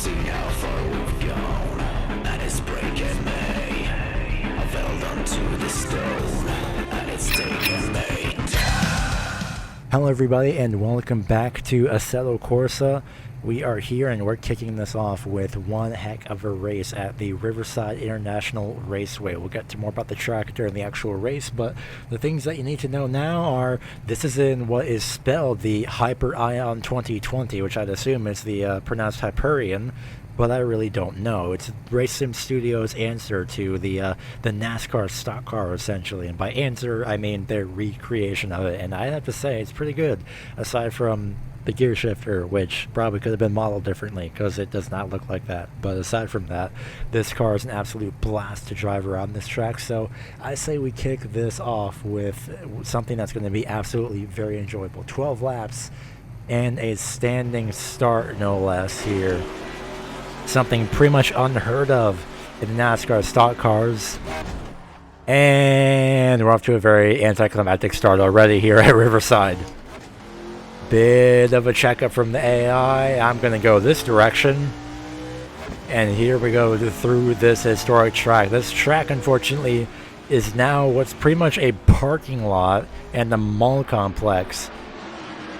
See how far we've gone, and it's breaking me. I've held onto the stone, and it's taking me down. Hello everybody and welcome back to Assetto Corsa. We are here and we're kicking this off with one heck of a race at the Riverside International Raceway. We'll get to more about the track during the actual race, but the things that you need to know now are this is in what is spelled the Hyper Ion 2020, which I'd assume is the pronounced Hyperion, but I really don't know. It's Race Sim Studios' answer to the NASCAR stock car, essentially. And by answer, I mean their recreation of it. And I have to say, it's pretty good, aside from the gear shifter, which probably could have been modeled differently because it does not look like that. But aside from that, this car is an absolute blast to drive around this track. So I say we kick this off with something that's going to be absolutely very enjoyable. 12 laps and a standing start, no less, here. Something pretty much unheard of in NASCAR stock cars. And we're off to a very anticlimactic start already here at Riverside. Bit of a checkup from the AI. I'm going to go this direction. And here we go through this historic track. This track, unfortunately, is now what's pretty much a parking lot and a mall complex.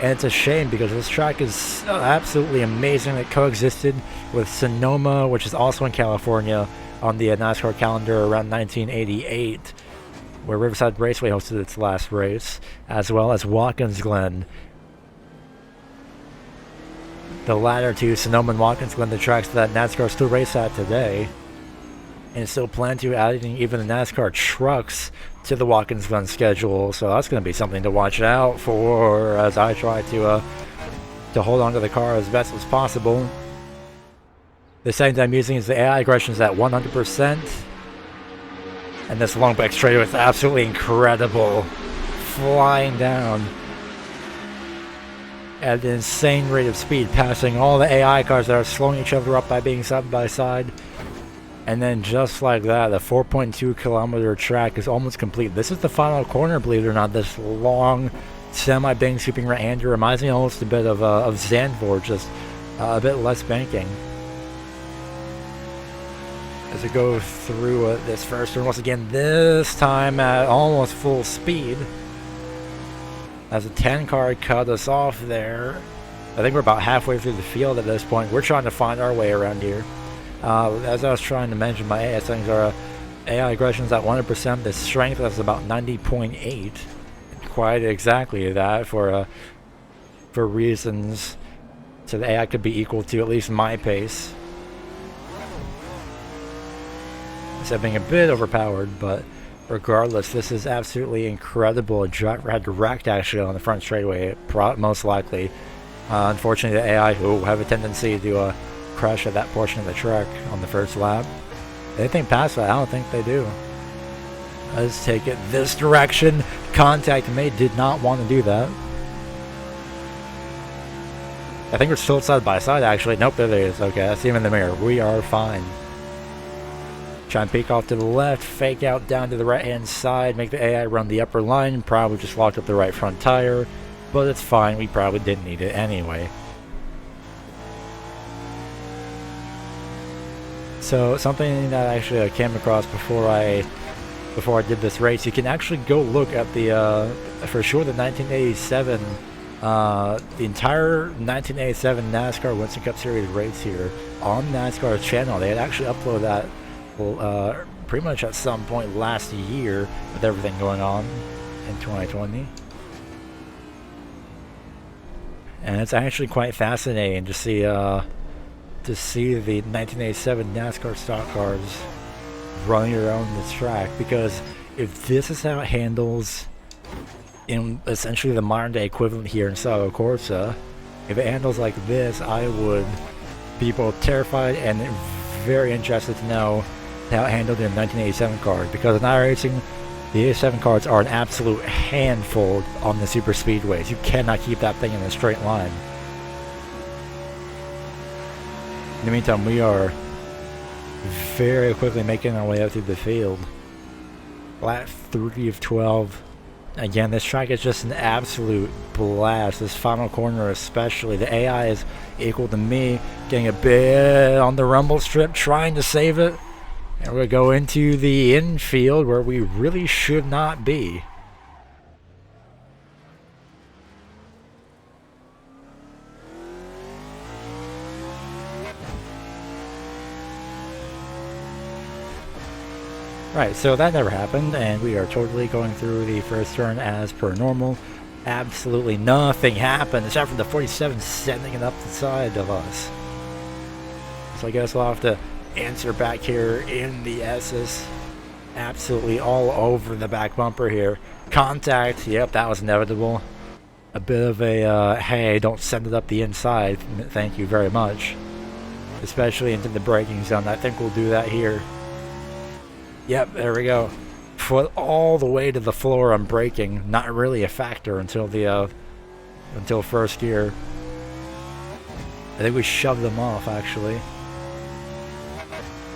And it's a shame because this track is absolutely amazing. It coexisted with Sonoma, which is also in California, on the NASCAR calendar around 1988, where Riverside Raceway hosted its last race, as well as Watkins Glen. The latter two, Sonoma and Watkins Glen, the tracks that NASCAR still race at today, and still plan to adding even the NASCAR trucks to the Watkins Glen schedule. So that's going to be something to watch out for as I try to hold on to the car as best as possible. The setting I'm using is the AI aggression is at 100%, and this long back straightaway is absolutely incredible, flying down at an insane rate of speed, passing all the AI cars that are slowing each other up by being side by side. And then just like that, the 4.2 kilometer track is almost complete. This is the final corner, believe it or not. This long semi-bank sweeping right-hander reminds me almost a bit of Zandvoort, just a bit less banking. As we go through this first turn, once again, this time at almost full speed. As a 10 car cut us off there. I think we're about halfway through the field at this point. We're trying to find our way around here. As I was trying to mention, my AI settings are AI aggressions at 100%. The strength is about 90.8. Quite exactly that for reasons so the AI could be equal to at least my pace. Instead of being a bit overpowered, but regardless, this is absolutely incredible. A driver had wrecked actually on the front straightaway, most likely. Unfortunately, the AI who have a tendency to crash at that portion of the track on the first lap. Anything past that, I don't think they do. Let's take it this direction. Contact made, did not want to do that. I think we're still side by side actually. Nope, there it is. Okay, I see him in the mirror. We are fine. Try and peek off to the left, fake out down to the right hand side, make the AI run the upper line, probably just locked up the right front tire, but it's fine, we probably didn't need it anyway. So something that actually I came across before I did this race, you can actually go look at the for sure the 1987 the entire 1987 NASCAR Winston Cup Series race here on NASCAR's channel. They had actually uploaded that pretty much at some point last year with everything going on in 2020. And it's actually quite fascinating to see the 1987 NASCAR stock cars running around this track, because if this is how it handles in essentially the modern day equivalent here in Assetto Corsa, if it handles like this, I would be both terrified and very interested to know how it handled in 1987 cars, because in iRacing, the 87 cars are an absolute handful on the super speedways. You cannot keep that thing in a straight line. In the meantime, we are very quickly making our way out through the field. Lap 3 of 12. Again, this track is just an absolute blast. This final corner especially. The AI is equal to me, getting a bit on the rumble strip, trying to save it. And we're going to go into the infield where we really should not be. Right, so that never happened, and we are totally going through the first turn as per normal. Absolutely nothing happened, except for the 47 sending it up the side of us. So I guess we'll have to answer back here in the S's. Absolutely all over the back bumper here. Contact, yep, that was inevitable. A bit of a, hey, don't send it up the inside, thank you very much. Especially into the braking zone, I think we'll do that here. Yep, there we go. Foot all the way to the floor on braking. Not really a factor until the until first gear. I think we shoved them off actually.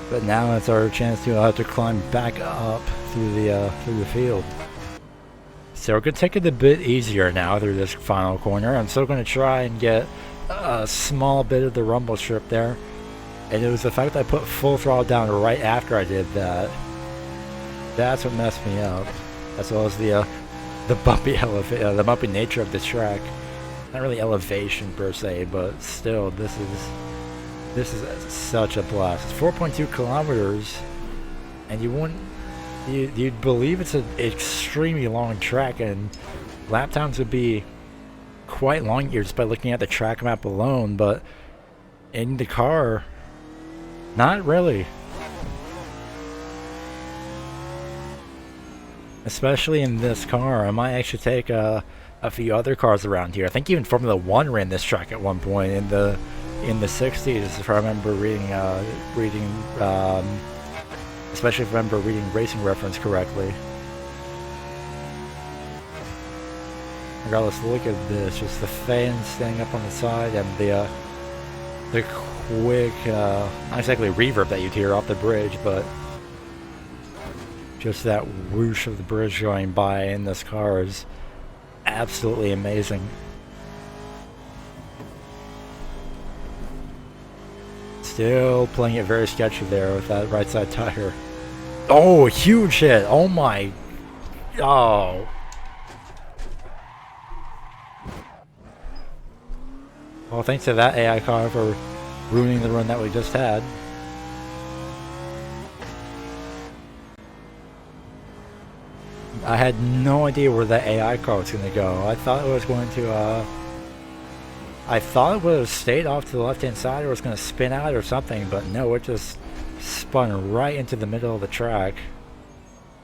But now it's our chance to climb back up through the field. So we're gonna take it a bit easier now through this final corner. I'm still gonna try and get a small bit of the rumble strip there. And it was the fact that I put full throttle down right after I did that. That's what messed me up, as well as the bumpy nature of the track. Not really elevation per se, but still, this is such a blast. It's 4.2 kilometers, and you'd believe it's an extremely long track, and lap times would be quite long here just by looking at the track map alone. But in the car, not really. Especially in this car. I might actually take a few other cars around here. I think even Formula 1 ran this track at one point in the 60s, if I remember especially if I remember reading Racing Reference correctly. Regardless, look at this, just the fans standing up on the side and the quick, not exactly reverb that you'd hear off the bridge, but just that whoosh of the bridge going by in this car is absolutely amazing. Still playing it very sketchy there with that right side tire. Oh, huge hit! Oh my... Oh. Well, thanks to that AI car for ruining the run that we just had. I had no idea where that AI car was going to go. I thought it was going to, I thought it would have stayed off to the left-hand side or was going to spin out or something, but no, it just spun right into the middle of the track.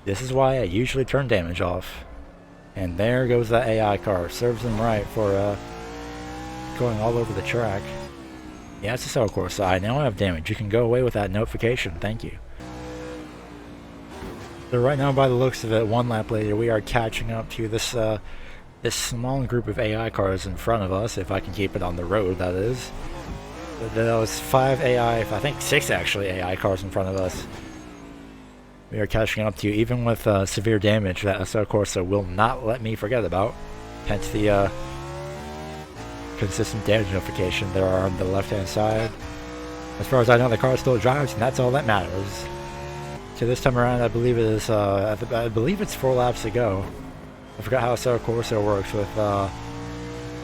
This is why I usually turn damage off. And there goes that AI car. Serves them right for, going all over the track. Yeah, it's a Assetto Corsa. I now have damage. You can go away with that notification. Thank you. So right now, by the looks of it, one lap later, we are catching up to this this small group of AI cars in front of us, if I can keep it on the road, that is. There was 5 AI, I think 6 actually, AI cars in front of us. We are catching up to you, even with severe damage that Assetto Corsa will not let me forget about. Hence the consistent damage notification there are on the left-hand side. As far as I know, the car still drives, and that's all that matters. So this time around, I believe it is. I believe it's 4 laps to go. I forgot how Assetto Corsa works with.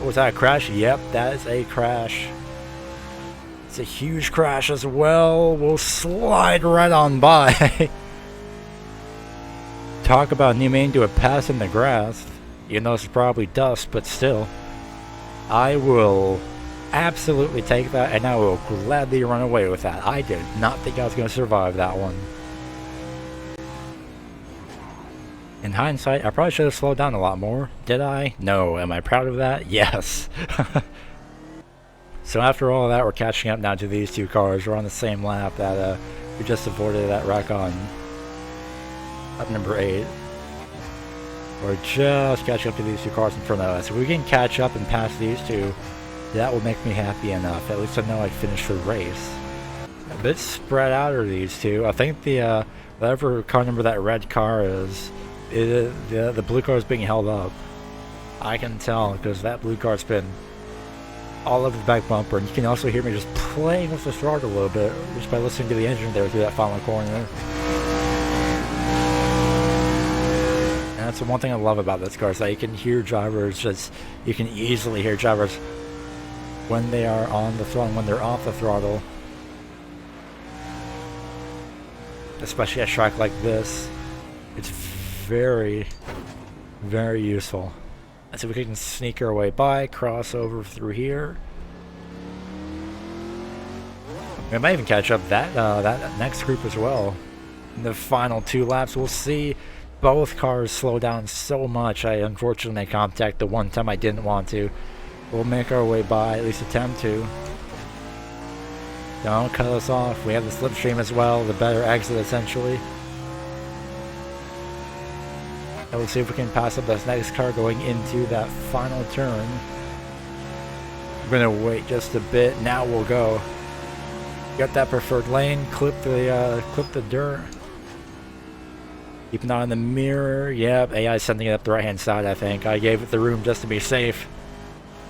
Was that a crash? Yep, that is a crash. It's a huge crash as well. We'll slide right on by. Talk about new main to a pass in the grass. You know it's probably dust, but still, I will absolutely take that, and I will gladly run away with that. I did not think I was going to survive that one. In hindsight, I probably should have slowed down a lot more. Did I? No. Am I proud of that? Yes. So after all of that, we're catching up now to these 2 cars. We're on the same lap that we just avoided that wreck on. Lap number 8. We're just catching up to these 2 cars in front of us. If we can catch up and pass these 2, that will make me happy enough. At least I know I finished the race. A bit spread out are these 2. I think the whatever car number that red car is, The blue car is being held up. I can tell because that blue car's been all over the back bumper, and you can also hear me just playing with the throttle a little bit just by listening to the engine there through that final corner. And that's the one thing I love about this car is that you can hear drivers you can easily hear drivers when they are on the throttle and when they're off the throttle. Especially at a track like this, it's very, very useful. Let's see if we can sneak our way by, cross over through here. We might even catch up that next group as well. In the final 2 laps, we'll see. Both cars slow down so much. I unfortunately contact the one time I didn't want to. We'll make our way by, at least attempt to. Don't cut us off. We have the slipstream as well, the better exit essentially. And we'll see if we can pass up this next car going into that final turn. I'm gonna wait just a bit. Now we'll go. Got that preferred lane. Clip the dirt. Keep an eye on the mirror. Yep, AI sending it up the right hand side. I think I gave it the room just to be safe.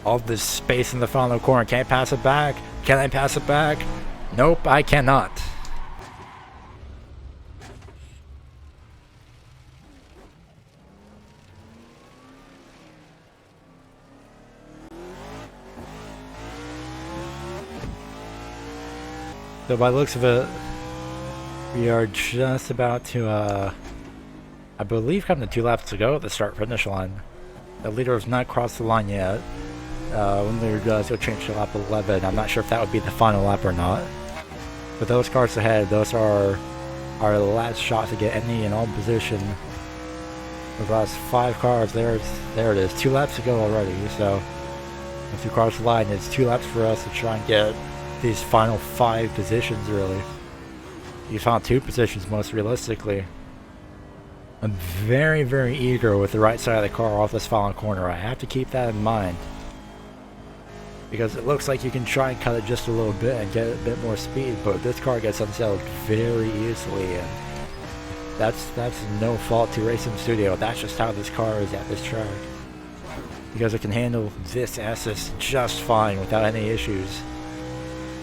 All this space in the final corner. Can't pass it back. Can I pass it back? Nope, I cannot. So by the looks of it, we are just about to, I believe, come to 2 laps to go at the start-finish line. The leader has not crossed the line yet. When the leader does, he'll change to lap 11. I'm not sure if that would be the final lap or not. But those cars ahead, those are our last shot to get any and all position. The last 5 cars, there it is. 2 laps to go already, so once we cross the line, it's 2 laps for us to try and get these final 5 positions, really. You found 2 positions most realistically. I'm very, very eager with the right side of the car off this final corner. I have to keep that in mind. Because it looks like you can try and cut it just a little bit and get a bit more speed, but this car gets unsettled very easily, and that's no fault to Racing Studio. That's just how this car is at this track. Because it can handle this SS just fine without any issues.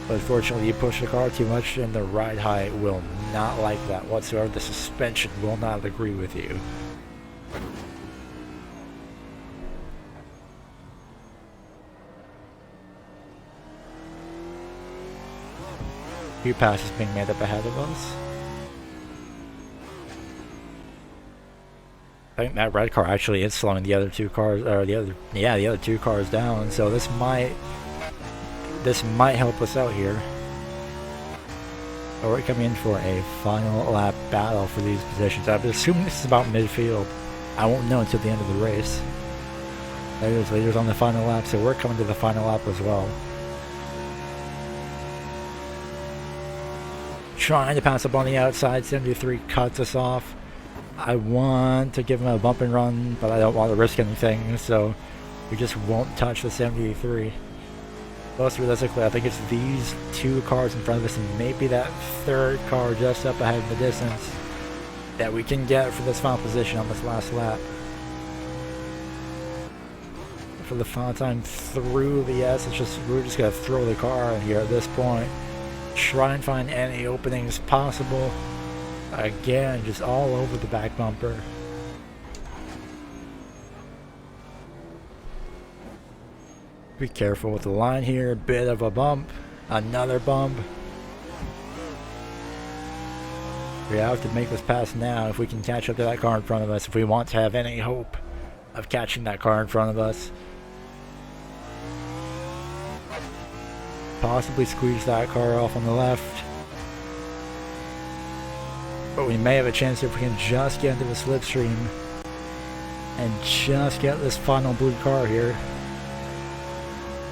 But unfortunately, you push the car too much and the ride height will not like that whatsoever. The suspension will not agree with you. Few passes being made up ahead of us. I think that red car actually is slowing the other 2 cars, or the other 2 cars down. So this might help us out here. But we're coming in for a final lap battle for these positions. I'm assuming this is about midfield. I won't know until the end of the race. There's leaders on the final lap, so we're coming to the final lap as well. Trying to pass up on the outside. 73 cuts us off. I want to give him a bump and run, but I don't want to risk anything, so we just won't touch the 73. Most realistically, I think it's these 2 cars in front of us and maybe that 3rd car just up ahead in the distance that we can get for this final position on this last lap. For the final time through the S, we're just gonna throw the car in here at this point. Try and find any openings possible. Again, just all over the back bumper. Be careful with the line here. Bit of a bump. Another bump. We have to make this pass now if we can catch up to that car in front of us. If we want to have any hope of catching that car in front of us. Possibly squeeze that car off on the left. But we may have a chance if we can just get into the slipstream and just get this final blue car here.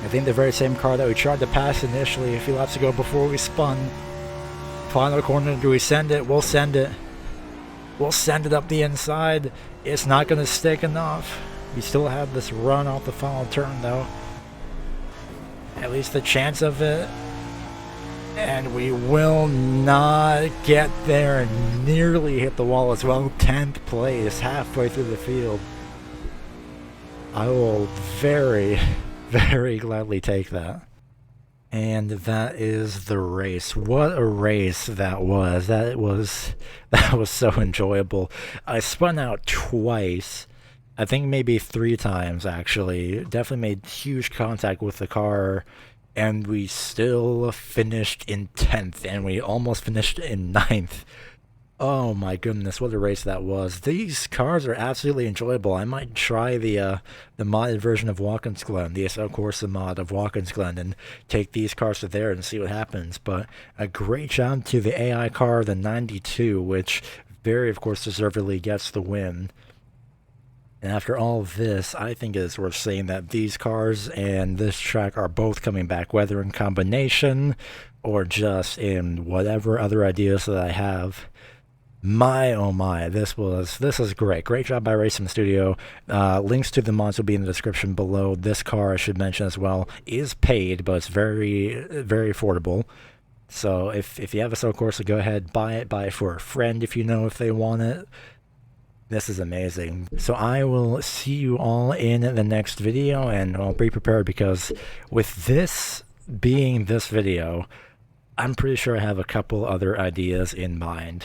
I think the very same car that we tried to pass initially a few laps ago before we spun. Final corner, do we send it? We'll send it. We'll send it up the inside. It's not going to stick enough. We still have this run off the final turn though. At least the chance of it. And we will not get there and nearly hit the wall as well. 10th place, halfway through the field. I will very, very gladly take that. And that is the race. What a race that was. That was so enjoyable. I spun out twice. I think maybe 3 times actually. Definitely made huge contact with the car, and we still finished in 10th, and we almost finished in 9th. Oh my goodness, what a race that was. These cars are absolutely enjoyable. I might try the modded version of Watkins Glen, the Assetto Corsa mod of Watkins Glen, and take these cars to there and see what happens. But a great job to the AI car, the 92, which very, of course, deservedly gets the win. And after all of this, I think it is worth saying that these cars and this track are both coming back, whether in combination or just in whatever other ideas that I have. My oh my, this is great. Great job by Racing Studio. Links to the mods will be in the description below. This car, I should mention as well, is paid, but it's very, very affordable. So if you have a Assetto Corsa, go ahead, buy it. Buy it for a friend if you know if they want it. This is amazing. So I will see you all in the next video, and I'll be prepared because with this being this video, I'm pretty sure I have a couple other ideas in mind.